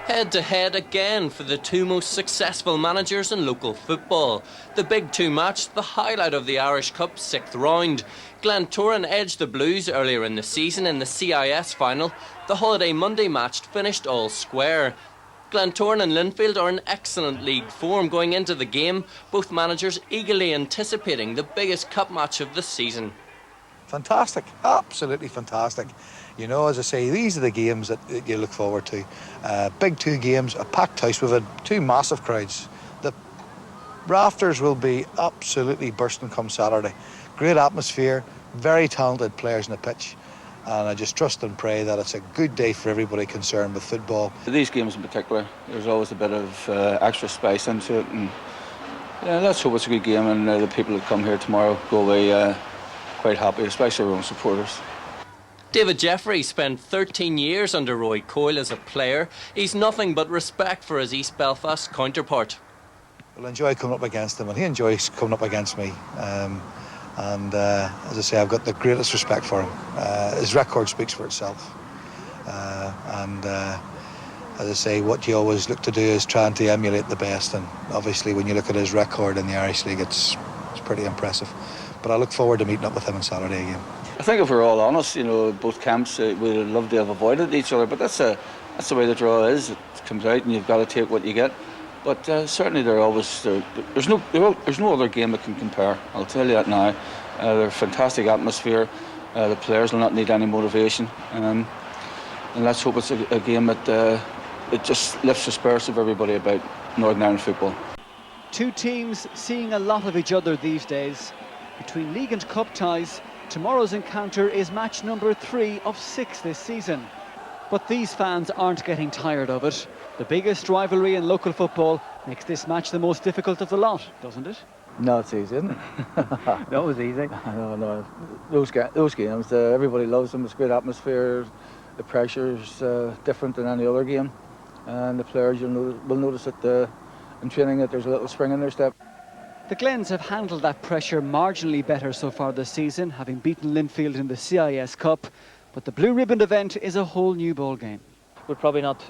Head-to-head again for the two most successful managers in local football. The Big Two match, the highlight of the Irish Cup 6th round. Glentoran edged the Blues earlier in the season in the CIS final. The Holiday Monday match finished all square. Glentoran and Linfield are in excellent league form going into the game, both managers eagerly anticipating the biggest cup match of the season. Fantastic, absolutely fantastic. You know, as I say, these are the games that you look forward to. Big Two games, a packed house. We've had two massive crowds. The rafters will be absolutely bursting come Saturday. Great atmosphere, very talented players on the pitch. And I just trust and pray that it's a good day for everybody concerned with football. These games in particular, there's always a bit of extra spice into it. And yeah, let's hope it's a good game, and the people that come here tomorrow go away quite happy, especially our own supporters. David Jeffrey spent 13 years under Roy Coyle as a player. He's nothing but respect for his East Belfast counterpart. Well, I enjoy coming up against him, and he enjoys coming up against me. As I say, I've got the greatest respect for him. His record speaks for itself. As I say, what you always look to do is trying to emulate the best, and obviously when you look at his record in the Irish League, it's pretty impressive. But I look forward to meeting up with him on Saturday again. I think if we're all honest, you know, both camps would love to have avoided each other, but that's the way the draw is. It comes out and you've got to take what you get. But certainly there's no other game that can compare. I'll tell you that now. They're a fantastic atmosphere. The players will not need any motivation, and let's hope it's a game that it just lifts the spirits of everybody about Northern Ireland football. Two teams seeing a lot of each other these days. Between league and cup ties, tomorrow's encounter is match number 3 of 6 this season. But these fans aren't getting tired of it. The biggest rivalry in local football makes this match the most difficult of the lot, doesn't it? No, it's easy, isn't it? No, it's easy. No. Those games, everybody loves them. It's a great atmosphere. The pressure's different than any other game. And the players will notice in training that there's a little spring in their step. The Glens have handled that pressure marginally better so far this season, having beaten Linfield in the CIS Cup. But the blue ribbon event is a whole new ball game. We'd probably not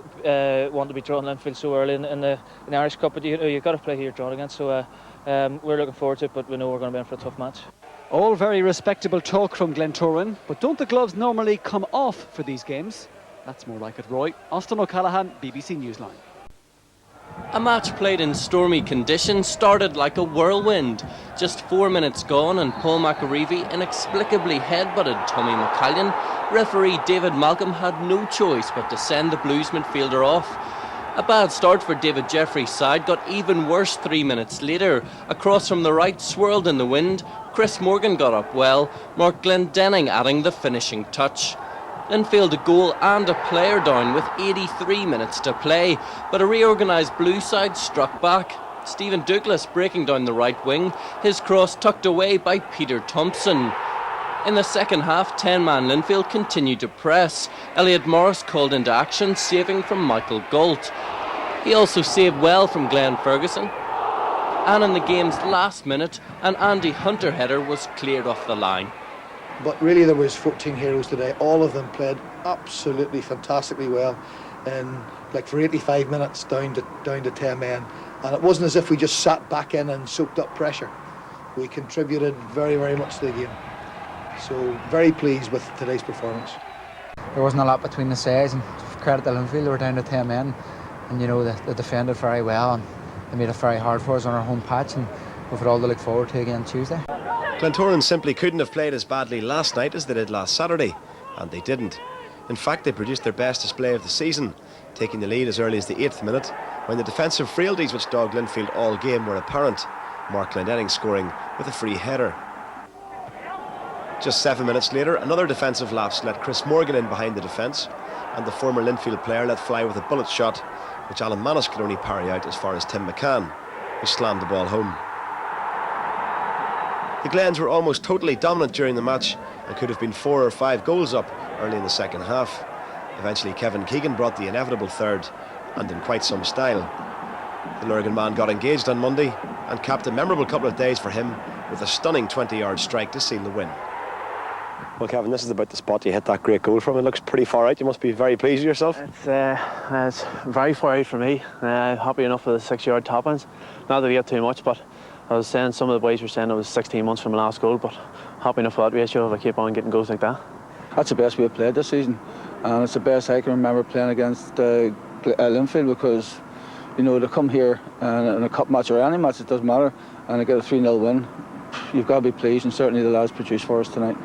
want to be drawing Linfield so early in the Irish Cup, but you've got to play who you're drawn against. So we're looking forward to it, but we know we're going to be in for a tough match. All very respectable talk from Glentoran, but don't the gloves normally come off for these games? That's more like it, Roy. Austin O'Callaghan, BBC Newsline. A match played in stormy conditions started like a whirlwind. Just 4 minutes gone and Paul McAreevy inexplicably headbutted Tommy McCallion. Referee David Malcolm had no choice but to send the Blues midfielder off. A bad start for David Jeffrey's side got even worse 3 minutes later. A cross from the right swirled in the wind. Chris Morgan got up well, Mark Glendenning adding the finishing touch. Linfield a goal and a player down with 83 minutes to play, but a reorganised Blue side struck back. Stephen Douglas breaking down the right wing, his cross tucked away by Peter Thompson. In the second half, 10-man Linfield continued to press. Elliot Morris called into action, saving from Michael Galt. He also saved well from Glenn Ferguson. And in the game's last minute, an Andy Hunter header was cleared off the line. But really there was 14 heroes today. All of them played absolutely fantastically well, and like for 85 minutes down to 10 men. And it wasn't as if we just sat back in and soaked up pressure. We contributed very, very much to the game. So very pleased with today's performance. There wasn't a lot between the sides, and credit to Linfield, they were down to 10 men, and you know they defended very well, and they made it very hard for us on our home patch, and we've got all to look forward to again Tuesday. Glentoran simply couldn't have played as badly last night as they did last Saturday, and they didn't. In fact, they produced their best display of the season, taking the lead as early as the 8th minute, when the defensive frailties which dogged Linfield all game were apparent, Mark Glendenning scoring with a free header. Just 7 minutes later, another defensive lapse let Chris Morgan in behind the defence, and the former Linfield player let fly with a bullet shot, which Alan Manus could only parry out as far as Tim McCann, who slammed the ball home. The Glens were almost totally dominant during the match and could have been 4 or 5 goals up early in the second half. Eventually Kevin Keegan brought the inevitable third, and in quite some style. The Lurgan man got engaged on Monday and capped a memorable couple of days for him with a stunning 20-yard strike to seal the win. Well, Kevin, this is about the spot you hit that great goal from. It looks pretty far out. You must be very pleased with yourself. It's very far out for me. Happy enough with the 6-yard top ends. Not that we get too much, but I was saying, some of the boys were saying it was 16 months from my last goal, but happy enough with that ratio if I keep on getting goals like that. That's the best we've played this season, and it's the best I can remember playing against Linfield, because you know, to come here in a cup match or any match, it doesn't matter, and to get a 3-0 win, you've got to be pleased, and certainly the lads produced for us tonight.